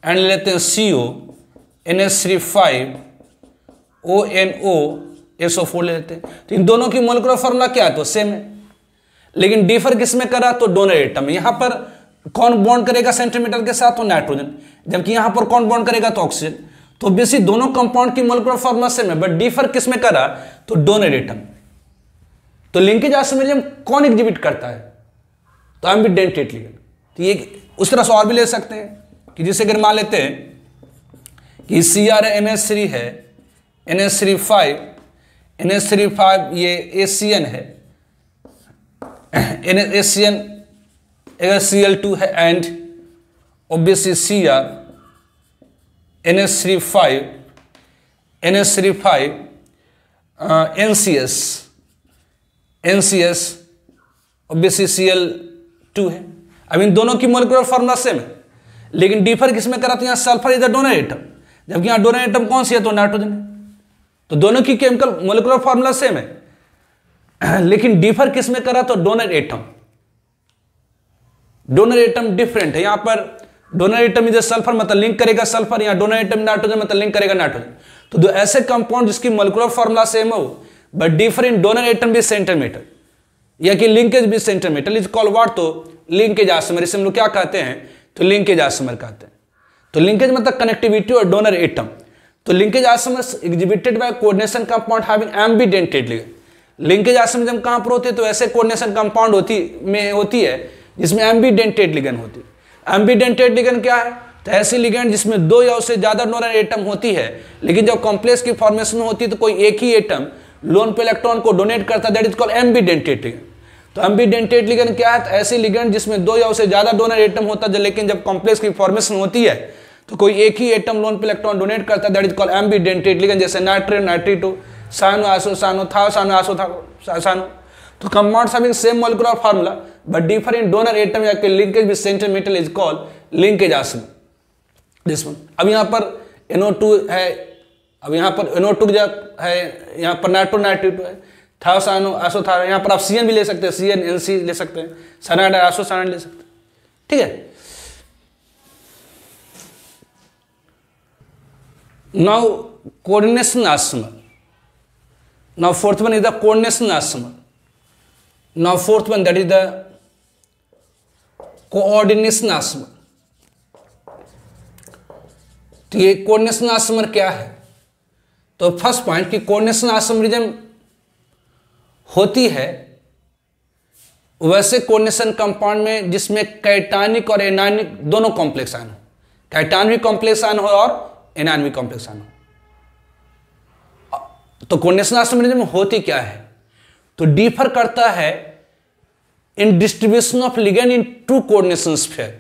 Speaker 1: ले लेते हैं CO NH3 ONO SO4 ले लेते हैं। तो इन दोनों की मॉलिक्यूलर फार्मूला क्या है तो सेम है, लेकिन डिफर किसमें करा तो डोनर एटम। यहां पर कौन बॉन्ड करेगा सेंटीमीटर के साथ तो नाइट्रोजन, जबकि यहां पर कौन बॉन्ड करेगा तो ऑक्सीजन। तो बेसिक दोनों कंपाउंड की मॉलिक्यूलर फार्मूला सेम है बट डिफर किसमें करा तो डोनर एटम। तो लिंकेज आइसोमरिज्म कौन एग्जिबिट करता है तो एम्बीडेंटेड लिगेंड। तो ये उस तरह से और भी ले सकते हैं कि जैसे अगर मान लेते हैं कि CR NH3 है NH3 ये ACN है ACN अगर Cl2 है and obviously CR NH3 NCS obviously Cl2 है। अब इन दोनों की मॉलिक्यूलर फार्मूला सेम है, लेकिन डिफर किसमें करा तो यहाँ sulphur is the donor atom, जबकि यहाँ डोनर एटम कौन सी है तो नाइट्रोजन है। तो दोनों की केमिकल मॉलिक्यूलर फार्मूला सेम है, लेकिन डिफर किसमें करा तो डोनर एटम डिफरेंट है। यहां पर डोनर एटम इधर सल्फर मतलब लिंक करेगा सल्फर, यहाँ डोनर एटम नाइट्रोजन मतलब लिंक करेगा नाइट्रोजन। तो दो ऐसे कंपाउंड जिसकी मॉलिक्यूलर फार्मूला सेम हो but differ in donor atom with centimetre या कि linkage with centimetre is called what तो लिंकेज आइसोमर, इसे हम लोग क्या कहते हैं, तो लिंकेज आइसोमर कहते हैं। तो लिंकेज मतलब कनेक्टिविटी और डोनर एटम। तो linkage isomers exhibited by coordination compound having ambidentate ligand. Linkage isomer जब कहां पर होती है, तो ऐसे कोऑर्डिनेशन कंपाउंड होती है जिसमें एम्बिडेंटेड लिगेंड होती है। एम्बिडेंटेड लिगेंड क्या है, तो ऐसी लिगेंड जिसमें दो या उससे ज्यादा डोनर एटम होती है, लेकिन जब कॉम्प्लेक्स की फॉर्मेशन होती है तो कोई एक ही एटम लोन पे इलेक्ट्रॉन को डोनेट करता है, that is called ambidentate ligand. तो एम्बिडेंटेड लिगेंड क्या है, तो ऐसी लिगेंड जिसमें दो या उससे ज्यादा डोनर एटम होता है, लेकिन जब कॉम्प्लेक्स की फॉर्मेशन होती है तो कोई एक ही atom lone pair electron donate करता है, that is called ambidentate ligand. जैसे nitrate, nitrito, cyano, iso, cyano, था, सानो, आसो, था, सानो। तो compounds having same molecular formula but differ in donor atom या linkage with central metal is called linkage isomer. This one. अब यहाँ पर NO2 है, अब यहाँ पर NO2 जब है, यहाँ पर नाइट्रेटो है, था, सानो, आसो, था। यहाँ पर आप CN भी ले सकते हैं, CN, NC ले सकते हैं, साइनाइड, आसो, साइनाइड ले सकते हैं, ठीक है। Now coordination isomer. Now fourth one is the coordination isomer. Now fourth one, that is the coordination isomer. तो ये कोऑर्डिनेशन आइसोमर क्या है, तो फर्स्ट पॉइंट कि कोऑर्डिनेशन आइसोमरिज्म होती है वैसे कोऑर्डिनेशन कंपाउंड में जिसमें कैटानिक और एनायनिक दोनों कॉम्प्लेक्स आयन हो, कैटान भी कॉम्प्लेक्स आयन हो और एनायन भी कॉम्प्लेक्स आयन हो। तो कोऑर्डिनेशन आइसोमरिज्म होती क्या है, तो डिफर करता है in distribution of ligand in two coordination sphere.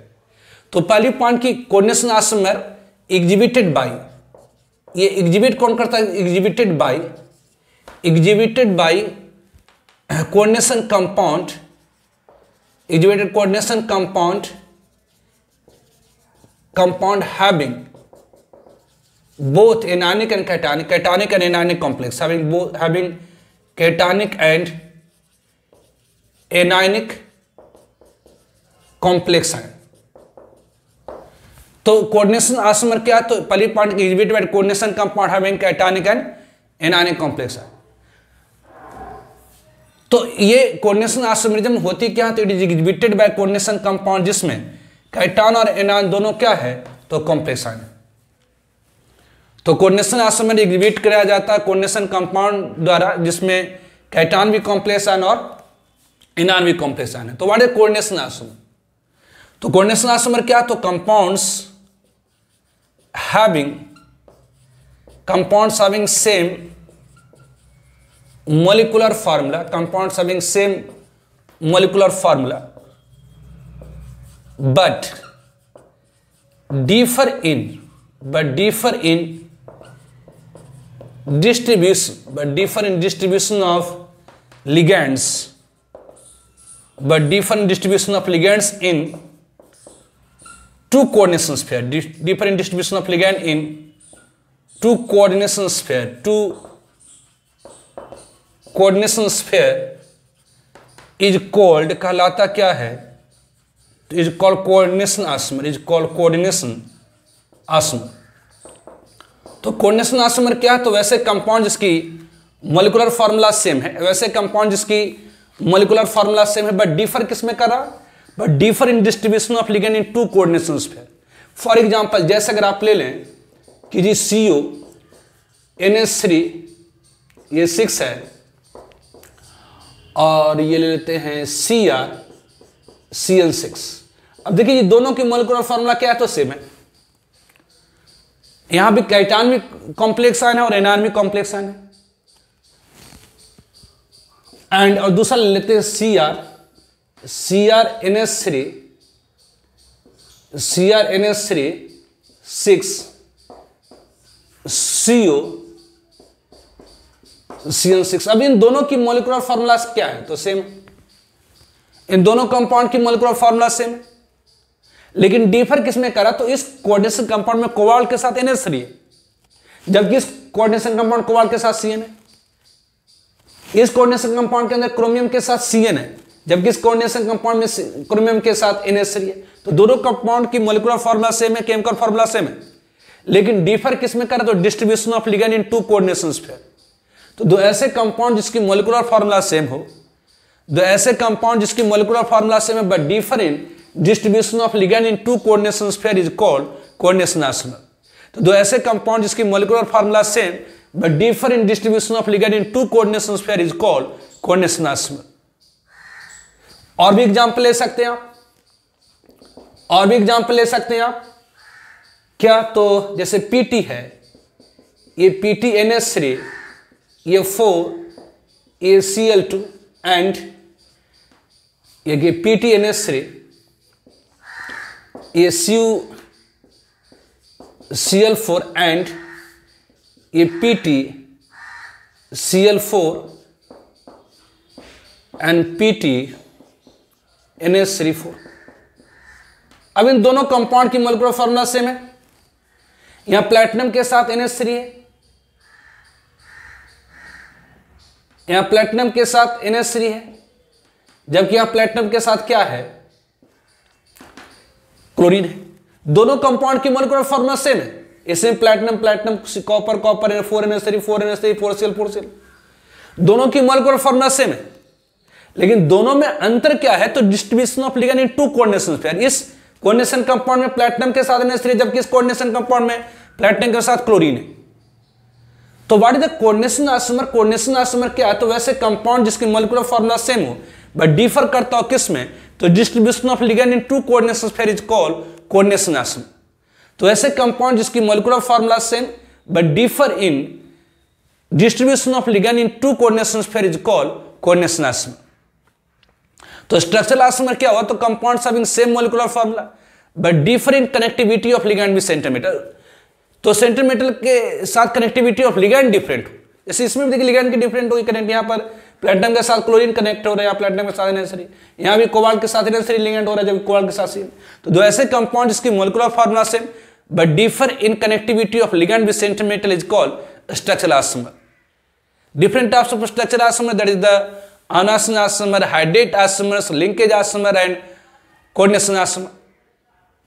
Speaker 1: तो पहली पॉइंट की कोऑर्डिनेशन आइसोमर एग्जिबिटेड बाय, ये एग्जिबिट कौन करता है, exhibited by coordination compound, exhibited coordination compound having both anionic and cationic and anionic complex, having cationic and anionic complex ion। तो coordination isomer क्या, तो पहली point exhibited by coordination compound having cationic and anionic complex ion. तो ये coordination isomerism होती क्या, तो it is exhibited by coordination compound जिसमें कैटान और एनायन दोनों क्या है, तो कॉम्प्लेक्स आयन। तो कोऑर्डिनेशन आइसोमर एग्जिबिट कराया जाता है कोऑर्डिनेशन कंपाउंड द्वारा जिसमें कैटान भी कॉम्प्लेक्स आयन और एनायन भी कॉम्प्लेक्स आयन है। तो व्हाट इज कोऑर्डिनेशन आइसोमर, तो कोऑर्डिनेशन आइसोमर क्या, तो compounds having same molecular formula, compounds having same molecular formula but differ in distribution of ligands, in two coordination sphere, different distribution of ligand in two coordination sphere is called, कहलाता क्या है, is called coordination isomer। तो coordination isomer क्या है, तो वैसे compound जिसकी molecular formula same है, बट डिफर किसमें कर रहा, but differ in distribution of ligand in two coordination sphere. For example जैसे अगर आप ले लें कि जी CO NH3 ये 6 है और ये ले लेते हैं Cr CN6। अब देखिए ये दोनों की मॉलिक्यूलर फार्मूला क्या है, तो सेम है। यहां भी कैटान भी कॉम्प्लेक्स आयन है और एनायन भी कॉम्प्लेक्स आयन है। एंड और दूसरा ले लेते हैं Cr NH3 6 CO CN6। अब इन दोनों की मॉलिक्यूलर फार्मूला क्या है, तो सेम। इन दोनों कंपाउंड की मॉलिक्यूलर फार्मूला सेम है, लेकिन डिफर किसमें करा, तो इस कोऑर्डिनेशन कंपाउंड में कोबाल्ट के साथ NH3 है, जबकि इस कोऑर्डिनेशन कंपाउंड कोबाल्ट के साथ CN है। इस कोऑर्डिनेशन कंपाउंड के अंदर क्रोमियम के साथ CN है, जबकि इस कोऑर्डिनेशन कंपाउंड में क्रोमियम के साथ NH3 है। तो दोनों कंपाउंड की मॉलिक्यूलर फार्मूला सेम है, केमिकल फार्मूला सेम है, लेकिन डिफर किसमें करा, तो distribution of ligand in two coordination sphere. तो दो ऐसे कंपाउंड जिसकी मॉलिक्यूलर फार्मूला सेम हो दो ऐसे कंपाउंड जिसकी मोलिकुलर फार्मूला सेम है but differ in distribution of ligand in two coordination pair is called coordination isomer. तो दो ऐसे कंपाउंड जिसकी molecular formula same but differ in distribution of ligand in two coordination pair is called coordination isomer. और भी example ले सकते हैं आप, और भी एग्जांपल ले सकते हैं आप क्या, तो जैसे पीटी है, ये PTNS3, ये 4, ये Cl2 एंड ये PTNS3, ये Cl4 एंड ये PtCl4 एंड PTNS3 अब इन दोनों कंपाउंड की मोलिकुलर फार्मूला सेम है। यहां प्लेटिनम के साथ NH3 है, यहां प्लेटिनम के साथ NH3 है, जबकि यहां प्लेटिनम के साथ क्या है, क्लोरीन है। दोनों कंपाउंड की मोलिकुलर फार्मूला सेम है। इसमें platinum platinum, copper copper, 4NH3 4NH3 4Cl 4Cl, दोनों की मोलिकुलर फार्मूला सेम है, लेकिन दोनों में अंतर क्या है, तो distribution of ligand in two coordination pair. इस कोऑर्डिनेशन कंपाउंड में प्लेटिनम के साथ NH3, जबकि इस कोऑर्डिनेशन कंपाउंड में प्लेटिनम के साथ क्लोरीन है। तो what is the coordination isomer? Coordination isomer क्या है, तो वैसे कंपाउंड जिसकी मोलिकुलर फार्मूला सेम हो बट डिफर करता हो किस में, तो distribution of ligand in two coordination pair is called coordination isomer. तो ऐसे कंपाउंड जिसकी molecular formula same but differ in distribution of ligand in two coordination pair is called coordination isomer. तो structural isomer क्या हुआ, तो compounds having same molecular formula but differ in connectivity of ligand with central metal. तो central metal के साथ connectivity of ligand different हो, जैसे इसमें भी देखिए लिगैंड की डिफरेंट होगी कनेक्ट, यहां पर प्लेटिनम के साथ क्लोरीन कनेक्ट हो रहा है, यहाँ प्लेटिनम के साथ NH3, यहाँ भी कोबाल्ट के साथ NH3 लिगैंड हो रहा है, जब कोबाल्ट के साथ C। तो दो ऐसे कंपाउंड जिसकी molecular formula same but differ in connectivity of ligand with central metal is called structural isomer. Different types of structural isomer, that is the ionisation isomer, hydrate isomer, linkage isomer and coordination isomer.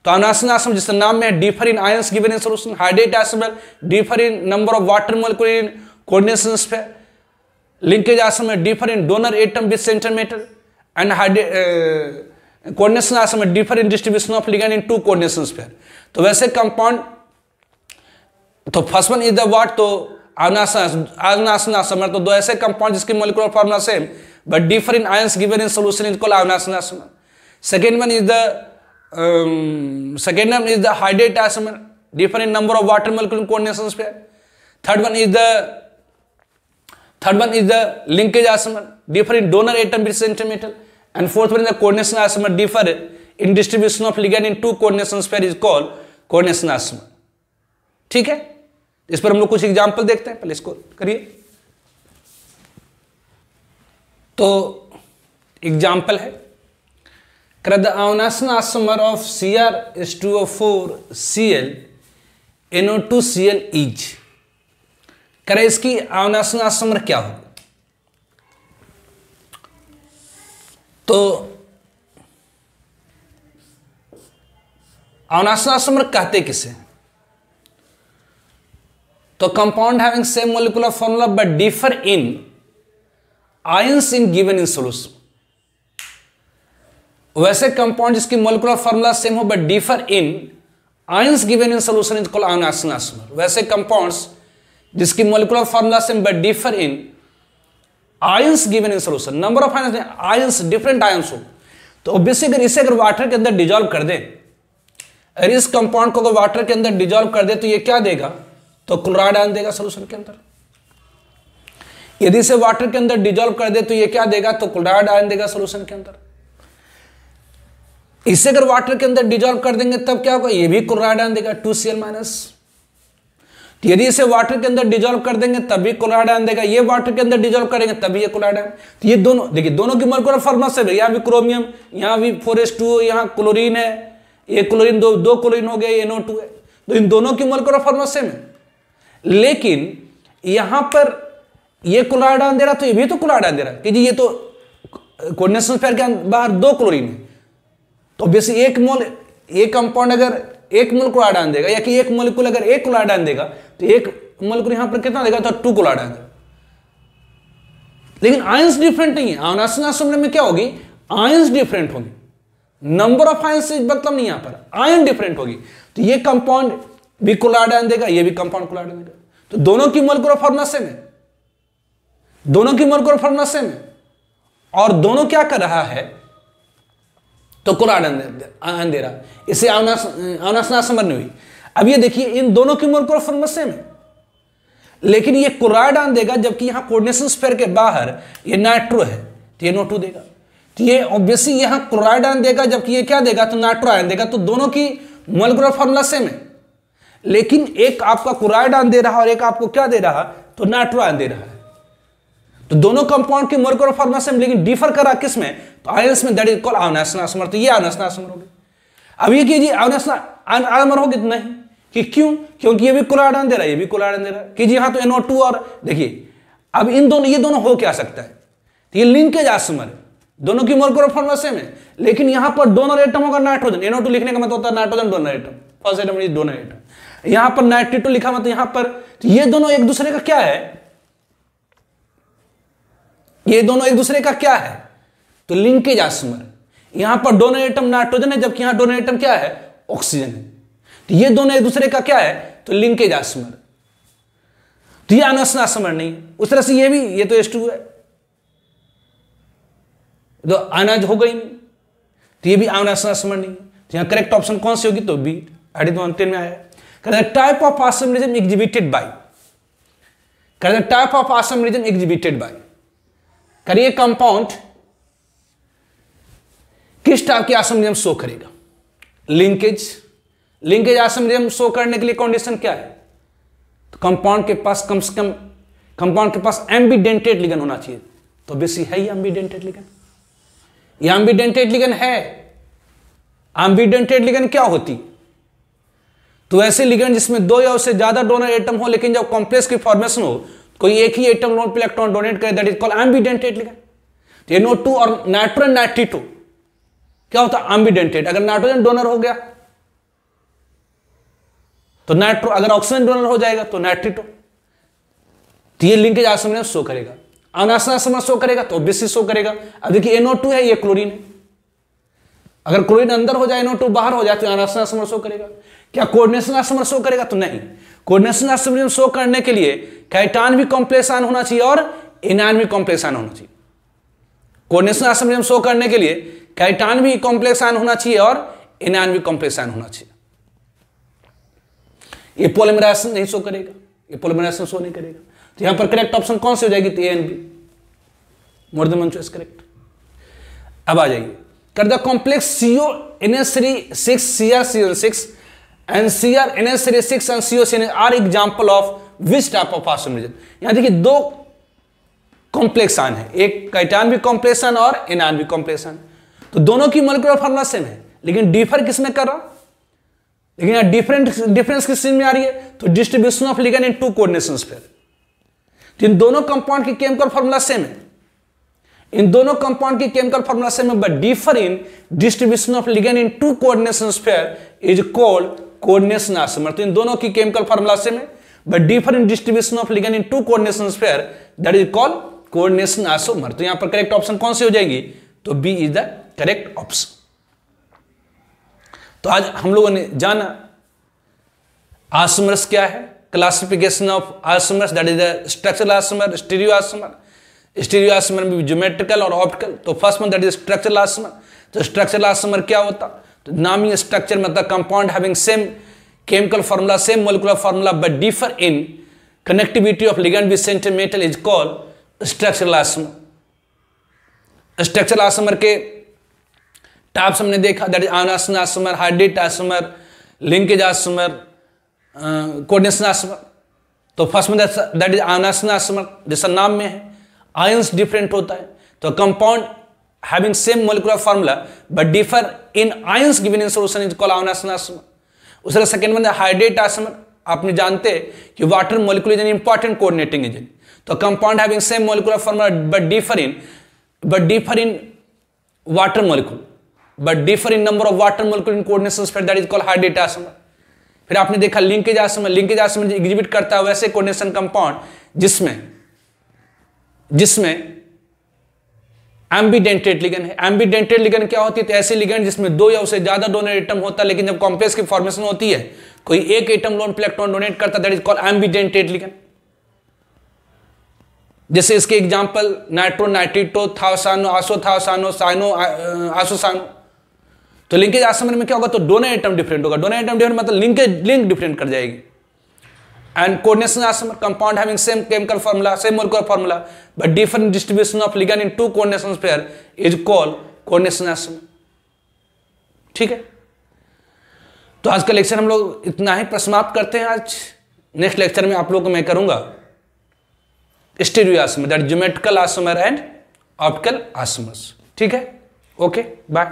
Speaker 1: तो ionisation isomer जिसका नाम में है differ in ions given in solution, hydrate isomer differ in number of water molecule in coordination pair, linkage isomer differ in donor atom with central metal and coordination isomer differ in distribution of ligand in two coordination pair. तो वैसे compound, तो first one is the what, तो ionisation isomer, तो दो ऐसे compound जिसकी molecular formula same but differ in ions given in solution is called ionisation isomer. Second one is the hydrate isomer, differ in number of water molecule in coordination pair. Third one is the linkage isomer, differ in donor atom with central metal, and fourth one is the coordination isomer, differ in distribution of ligand in two coordination pair is called coordination isomer. ठीक है, इस पर हम लोग कुछ example देखते हैं, पहले इसको करिए। तो एग्जांपल है, the ionisation isomer of Cr2O4Cl NO2Cl is, करे इसकी आनासन आइसोमर क्या हो, तो आनासन आइसोमर कहते किसे, तो compound having same molecular formula but differ in ions in given in solution. वैसे कंपाउंड जिसकी मोलिकुलर फार्मूला सेम हो but differ in ions given in solution is called ionisation isomer. वैसे कंपाउंड्स जिसकी molecular formula same but differ in ions given in solution, number of ions different ions हो, तो obviously अगर इसे water के अंदर dissolve कर दे, अगर इस कंपाउंड को अगर वाटर के अंदर डिजॉल्व कर दे तो ये क्या देगा, तो क्लोराइड आयन देगा सॉल्यूशन के अंदर। यदि इसे वाटर के अंदर डिजॉल्व कर दे तो ये क्या देगा, तो क्लोराइड आयन देगा सॉल्यूशन के अंदर। इसे अगर वाटर के अंदर डिजॉल्व कर देंगे तब क्या होगा, ये भी क्लोराइड आयन देगा 2Cl-। तो यदि इसे वाटर के अंदर डिजॉल्व कर देंगे तब भी क्लोराइड आयन देगा, ये वाटर के अंदर डिजॉल्व करेंगे तभी ये क्लोराइड आयन। तो ये दोनों देखिए, दोनों की मोलिकुलर फार्मूला से, यहाँ भी क्रोमियम, यहाँ भी 4H2O, यहाँ क्लोरीन है, ये क्लोरीन दो क्लोरीन हो गया, ये NO2 है, तो इन दोनों की मोलिकुलर फार्मूला सेम है, लेकिन यहां पर ये क्लोराइड आयन दे रहा तो ये भी तो क्लोराइड आयन दे रहा कि जी ये तो कोऑर्डिनेशन पेयर के बाहर दो क्लोरीन है, तो ऑब्वियसली एक मोल, एक कंपाउंड अगर एक मोल क्लोराइड आयन देगा या कि एक मोलिक्यूल अगर एक क्लोराइड आयन देगा तो एक मोलिक्यूल यहां पर कितना देगा, तो 2 क्लोराइड आयन। लेकिन आयंस डिफरेंट नहीं है। आयनासन आइसोमर में क्या होगी, आयंस डिफरेंट होगी, नंबर ऑफ आयंस से मतलब नहीं, यहां पर आयन डिफरेंट होगी। तो ये कंपाउंड भी कोलाइड आयन देगा, ये भी कंपाउंड कोलाइड आयन देगा। तो दोनों की मोलेकुलर फॉर्मूला सेम है, दोनों की मोलेकुलर फॉर्मूला सेम है, और दोनों क्या कर रहा है, तो कोलाइड आयन दे रहा है। इसे आयनासन आइसोमर नहीं हुई। अब ये देखिए इन दोनों की मोलेकुलर फॉर्मूला सेम है, लेकिन ये क्लोराइड आयन देगा, जबकि यहां कोऑर्डिनेशन स्फीयर के बाहर ये नाइट्रो है, तो ये NO2 देगा। तो ये ऑब्वियसली यहां क्लोराइड आयन देगा, जबकि ये क्या देगा, तो नाइट्रो आयन देगा। तो दोनों की मोलेकुलर फॉर्मूला सेम है, लेकिन एक आपका क्लोराइड आयन दे रहा है और एक आपको क्या दे रहा, तो नाइट्रो आयन दे रहा है। तो दोनों कंपाउंड की मोलेकुलर फॉर्मूला सेम, लेकिन डिफर कर रहा किस में, तो आयंस में, that is called ionisation isomer. तो ये आयनासन आइसोमर होगी। अब ये कीजिए आयनासन आइसोमर होगी, तो नहीं, कि क्यों, क्योंकि ये भी कोलाइड आयन दे रहा है, ये भी कोलाइड आयन दे रहा है। कीजिए हाँ, तो NO2 और देखिए अब इन दोनों, ये दोनों हो क्या सकता है, तो ये लिंकेज आइसोमर, दोनों की मोलेकुलर फॉर्मूला सेम है, लेकिन यहां पर डोनर एटम होगा नाइट्रोजन। NO2 लिखने का मतलब होता है nitrogen donor atom, first atom is donor atom. यहां पर नाइट्रेटो लिखा मतलब यहां पर, तो ये दोनों एक दूसरे का क्या है, ये दोनों एक दूसरे का क्या है, तो लिंकेज आइसोमर। यहां पर डोनर एटम नाइट्रोजन है, जबकि यहां डोनर एटम क्या है, ऑक्सीजन है। तो ये दोनों एक दूसरे का क्या है, तो लिंकेज आइसोमर। तो ये आयनासन आइसोमर नहीं है। उस तरह से ये भी, ये तो H2 है, तो आयनाइज हो गई नहीं, तो ये भी आयनासन आइसोमर नहीं है। तो यहां करेक्ट ऑप्शन कौन सी होगी, तो बी, एडिट में आया। Type of isomerism exhibited by, type of isomerism exhibited by, करिए कंपाउंड किस टाइप की आइसोमरिज्म शो करेगा, लिंकेज। लिंकेज आइसोमरिज्म शो करने के लिए कंडीशन क्या है, तो कंपाउंड के पास कम से कम, कंपाउंड के पास एम्बिडेंटेड लिगेंड होना चाहिए। तो बेसी है ये एम्बिडेंटेड लिगेंड, ये एम्बिडेंटेड लिगेंड है। एम्बिडेंटेड लिगेंड क्या होती, तो ऐसे लिगेंड जिसमें दो या उससे ज्यादा डोनर एटम हो, लेकिन जब कॉम्प्लेक्स की फॉर्मेशन हो, कोई एक ही atom lone pair electron donate करे, that is called ambidentate ligand. तो NO2 और नाइट्रोजन नाइट्रेटो क्या होता है, एम्बिडेंटेड। अगर नाइट्रोजन डोनर हो गया तो नाइट्रो, अगर ऑक्सीजन डोनर हो जाएगा तो नाइट्रेटो। तो ये लिंकेज आइसोमर शो करेगा। आयनासन आइसोमर शो करेगा तो ऑब्वियसली शो करेगा। अब देखिए NO2 है, ये क्लोरीन है, अगर क्लोरीन अंदर हो जाए, NO2 बाहर हो जाए, तो आयनासन आइसोमर शो करेगा। क्या कोऑर्डिनेशन आइसोमर शो करेगा, तो नहीं। कोऑर्डिनेशन आइसोमर शो करने के लिए कैटायन भी कॉम्प्लेक्स आयन होना चाहिए और एनायन भी कॉम्प्लेक्स आयन होना चाहिए। कोऑर्डिनेशन आइसोमर शो करने के लिए कैटायन भी कॉम्प्लेक्स आयन होना चाहिए और एनायन भी कॉम्प्लेक्स आयन होना चाहिए। ये पॉलीमराइजेशन नहीं शो करेगा, ये पॉलीमराइजेशन शो नहीं करेगा। तो यहां पर करेक्ट ऑप्शन कौन सी हो जाएगी, तो A and B, more than one choice correct. अब आ जाइए, कर the complex CONH3 CrCN6 and CrNH3 and COCN are example of which type of isomerism. यहां देखिए दो कॉम्प्लेक्स आयन है, एक कैटायन भी कॉम्प्लेक्स आयन और एनायन भी कॉम्प्लेक्स आयन। तो दोनों की मोलेकुलर फॉर्मूला सेम है, लेकिन डिफर किसमें कर रहा, लेकिन यहां डिफरेंस किस चीज में आ रही है, तो distribution of ligand in two coordination sphere. तो इन दोनों कंपाउंड की केमिकल फॉर्मूला सेम है, इन दोनों कंपाउंड की केमिकल फॉर्मूला सेम है, but differ in distribution of ligand in two coordination sphere is called coordination isomer. तो इन दोनों की केमिकल फॉर्मूला सेम है, but differ in distribution of ligand in two coordination sphere, that is called coordination isomer. तो यहां पर correct option कौन सी हो जाएगी, तो B is the correct option. तो आज हम लोगों ने जाना आइसोमर्स क्या है, classification of isomers, that is the structural isomer, stereo isomer. Stereo isomer में ज्योमेट्रिकल और ऑप्टिकल। तो first one that is structural isomer. तो स्ट्रक्चरल आइसोमर क्या होता, तो नाम ही स्ट्रक्चर मतलब compound having same chemical formula, same molecular formula, but differ in connectivity of ligand with centre metal is called structural isomer. Structural isomer के types हमने देखा, that is ionisation isomer, hydrate isomer, linkage isomer, coordination isomer. तो first में that is ionisation isomer, जैसा नाम में है ions different होता है। तो compound having same molecular formula but differ in ions given in solution is called ionisation isomer. उसका सेकंड में हाइड्रेट आइसोमर, आपने जानते हैं कि water molecule is an important coordinating agent. तो compound having same molecular formula but differ in water molecule, but differ in number of water molecule in coordination sphere, that is called hydrate isomer. फिर आपने देखा linkage isomer. Linkage isomer exhibit करता है वैसे coordination compound जिसमें ambidentate ligand है। Ambidentate ligand क्या होती है? तो ऐसी लिगेंड जिसमें दो या उससे ज्यादा डोनेट एटम होता है, लेकिन जब कॉम्प्लेक्स की फॉर्मेशन होती है कोई एक atom lone pair electron donate करता है, that is called ambidentate ligand. जैसे इसके example nitro, nitrito, thiocyanato, isothiocyanato, cyano, isocyanato. तो लिंकेज आइसोमर में क्या होगा? तो डोनर एटम डिफरेंट होगा। डोनर एटम डिफरेंट मतलब लिंक डिफरेंट कर जाएगी। And coordination isomer, compound having same chemical formula, same molecular formula but different distribution of ligand in two coordination pair is called coordination isomer. ठीक है, तो आज का lecture हम लोग इतना ही समाप्त करते हैं। आज नेक्स्ट लेक्चर में आप लोगों को मैं करूंगा stereo isomer, that geometrical isomer and optical isomers. ठीक है, ओके, बाय।